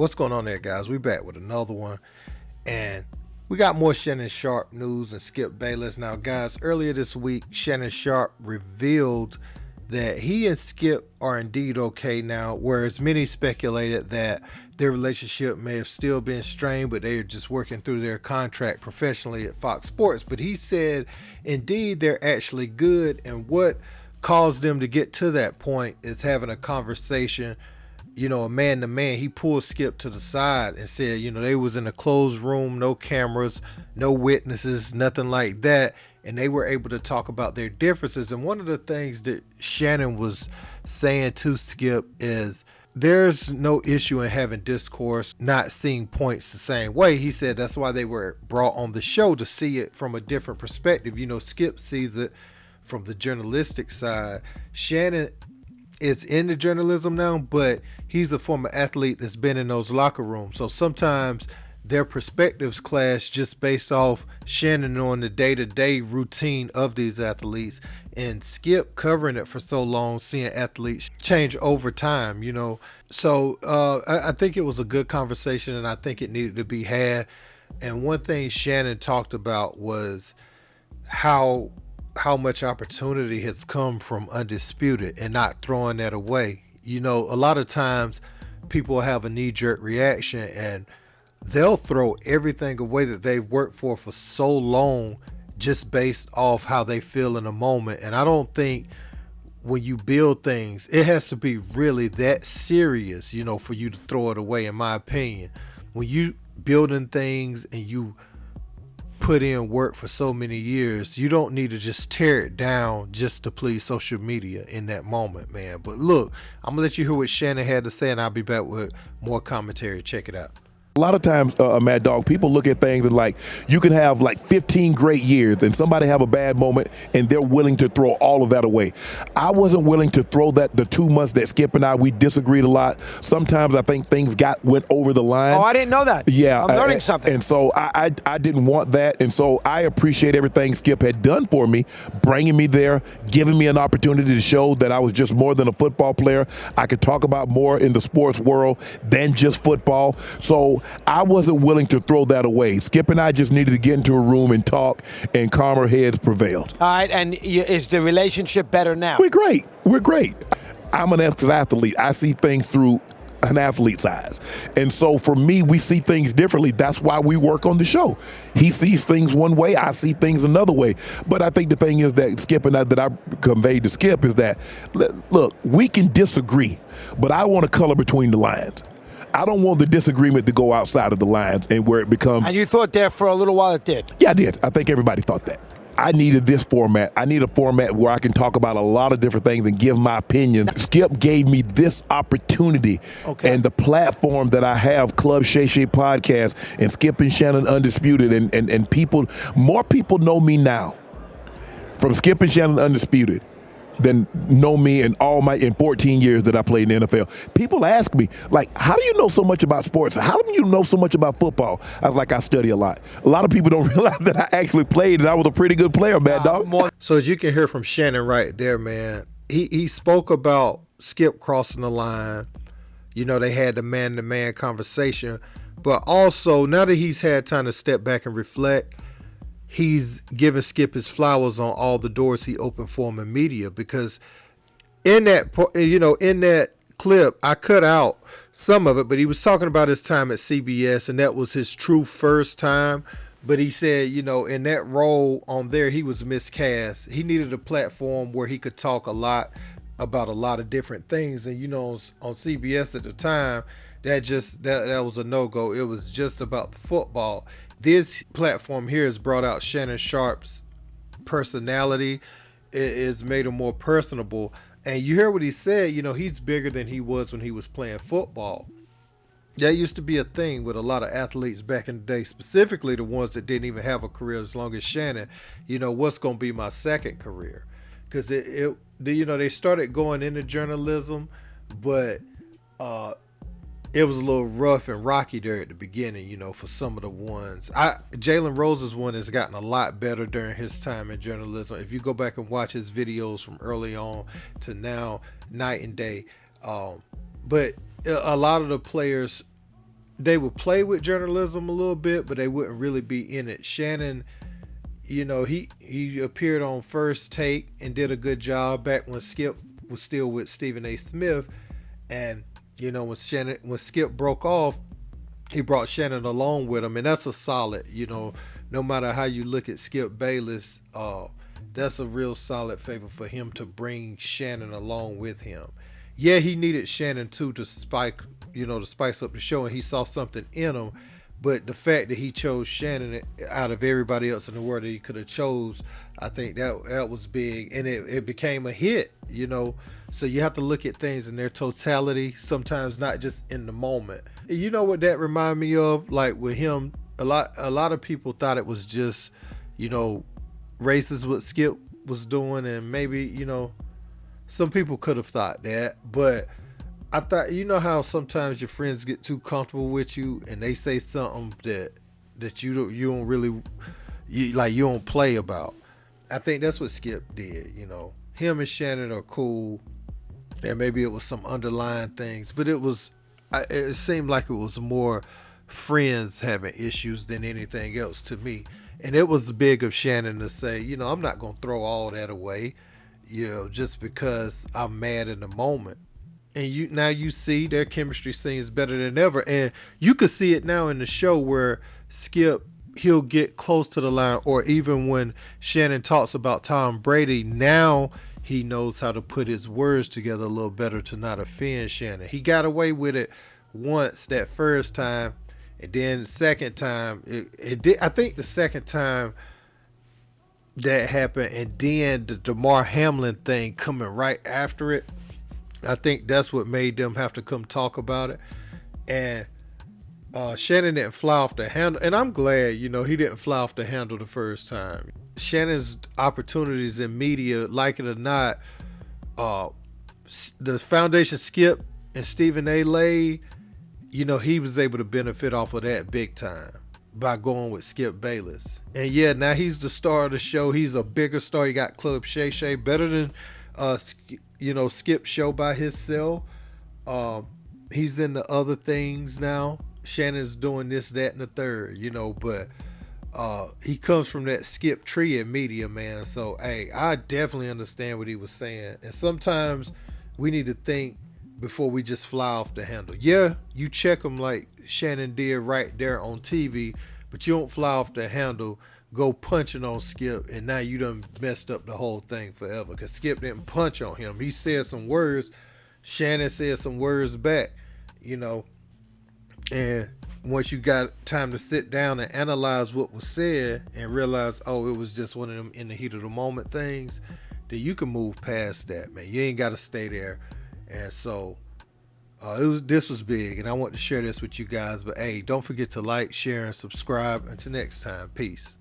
What's going on there, guys? We back with another one, and we got more Shannon Sharpe news and Skip Bayless. Now, guys, earlier this week, Shannon Sharpe revealed that he and Skip are indeed okay now, whereas many speculated that their relationship may have still been strained, but they are just working through their contract professionally at Fox Sports. But he said, indeed, they're actually good, and what caused them to get to that point is having a conversation, a man to man. He pulled Skip to the side and said, they was in a closed room, no cameras, no witnesses, nothing like that. And they were able to talk about their differences. And one of the things that Shannon was saying to Skip is there's no issue in having discourse, not seeing points the same way. He said that's why they were brought on the show, to see it from a different perspective. Skip sees it from the journalistic side. Shannon is into journalism now, but he's a former athlete that's been in those locker rooms. So sometimes their perspectives clash just based off Shannon on the day-to-day routine of these athletes, and Skip covering it for so long, seeing athletes change over time, So I think it was a good conversation, and I think it needed to be had. And one thing Shannon talked about was how much opportunity has come from Undisputed and not throwing that away. A lot of times people have a knee-jerk reaction and they'll throw everything away that they've worked for so long just based off how they feel in a moment. And I don't think when you build things, it has to be really that serious, for you to throw it away, in my opinion. When you building things and you put in work for so many years, you don't need to just tear it down just to please social media in that moment, man. But look, I'm gonna let you hear what Shannon had to say, and I'll be back with more commentary. Check it out. A lot of times, Mad Dog, people look at things and like, you can have like 15 great years and somebody have a bad moment and they're willing to throw all of that away. I wasn't willing to throw that. The 2 months that Skip and we disagreed a lot. Sometimes I think things went over the line. Oh, I didn't know that. Yeah. I'm learning something. And so I didn't want that. And so I appreciate everything Skip had done for me, bringing me there, giving me an opportunity to show that I was just more than a football player. I could talk about more in the sports world than just football. So I wasn't willing to throw that away. Skip and I just needed to get into a room and talk, and calmer heads prevailed. All right, and is the relationship better now? We're great. We're great. I'm an athlete. I see things through an athlete's eyes. And so for me, we see things differently. That's why we work on the show. He sees things one way, I see things another way. But I think the thing is that Skip and that I conveyed to Skip is that, look, we can disagree, but I want to color between the lines. I don't want the disagreement to go outside of the lines and where it becomes. And you thought there for a little while it did? Yeah, I did. I think everybody thought that. I needed this format. I need a format where I can talk about a lot of different things and give my opinion. Skip gave me this opportunity and the platform that I have, Club Shay Shay podcast and Skip and Shannon Undisputed, and people, more people know me now from Skip and Shannon Undisputed than know me in 14 years that I played in the NFL. People ask me, like, how do you know so much about sports? How do you know so much about football? I was like, I study a lot. A lot of people don't realize that I actually played and I was a pretty good player, Mad Dog. So as you can hear from Shannon right there, man, he spoke about Skip crossing the line. They had the man-to-man conversation. But also, now that he's had time to step back and reflect, he's giving Skip his flowers on all the doors he opened for him in media, because in that clip, I cut out some of it, but he was talking about his time at CBS, and that was his true first time. But he said, in that role on there, he was miscast. He needed a platform where he could talk a lot about a lot of different things. And, on CBS at the time, that was a no-go. It was just about the football. This platform here has brought out Shannon Sharpe's personality. It has made him more personable. And you hear what he said, he's bigger than he was when he was playing football. That used to be a thing with a lot of athletes back in the day, specifically the ones that didn't even have a career as long as Shannon. What's going to be my second career? Because they started going into journalism, but it was a little rough and rocky there at the beginning, for some of the ones. Jalen Rose's one has gotten a lot better during his time in journalism. If you go back and watch his videos from early on to now, night and day. But a lot of the players they would play with journalism a little bit, but they wouldn't really be in it. Shannon, he appeared on First Take and did a good job back when Skip was still with Stephen A. Smith. And, when Skip broke off, he brought Shannon along with him. And that's a solid, no matter how you look at Skip Bayless, that's a real solid favor for him to bring Shannon along with him. Yeah, he needed Shannon too to spice up the show, and he saw something in him. But the fact that he chose Shannon out of everybody else in the world that he could have chose, I think that was big, and it became a hit. So you have to look at things in their totality, sometimes not just in the moment. You know what that reminded me of? Like with him, a lot of people thought it was just, racist what Skip was doing, and maybe, some people could have thought that, but I thought, how sometimes your friends get too comfortable with you and they say something that you don't really, you don't play about. I think that's what Skip did. Him and Shannon are cool, and maybe it was some underlying things, but it seemed like it was more friends having issues than anything else to me. And it was big of Shannon to say, I'm not going to throw all that away, just because I'm mad in the moment. And now you see their chemistry seems better than ever. And you could see it now in the show where Skip, he'll get close to the line, or even when Shannon talks about Tom Brady, now he knows how to put his words together a little better to not offend Shannon. He got away with it once that first time, and then the second time, it did. I think the second time that happened, and then the Damar Hamlin thing coming right after it, I think that's what made them have to come talk about it. And Shannon didn't fly off the handle, and I'm glad, he didn't fly off the handle the first time. Shannon's opportunities in media, like it or not, the foundation Skip and Stephen A. laid, he was able to benefit off of that big time by going with Skip Bayless. And yeah, now he's the star of the show. He's a bigger star. He got Club Shay Shay, better than Skip's show by himself. He's in the other things now. Shannon's doing this, that, and the third, but he comes from that Skip tree in media, man. So, hey, I definitely understand what he was saying. And sometimes we need to think before we just fly off the handle. Yeah, you check them like Shannon did right there on TV, but you don't fly off the handle, go punching on Skip, and now you done messed up the whole thing forever, because Skip didn't punch on him. He said some words, Shannon said some words back, and once you got time to sit down and analyze what was said and realize, oh, it was just one of them in the heat of the moment things, then you can move past that, man. You ain't got to stay there. And so this was big, and I want to share this with you guys. But hey, don't forget to like, share, and subscribe. Until next time, peace.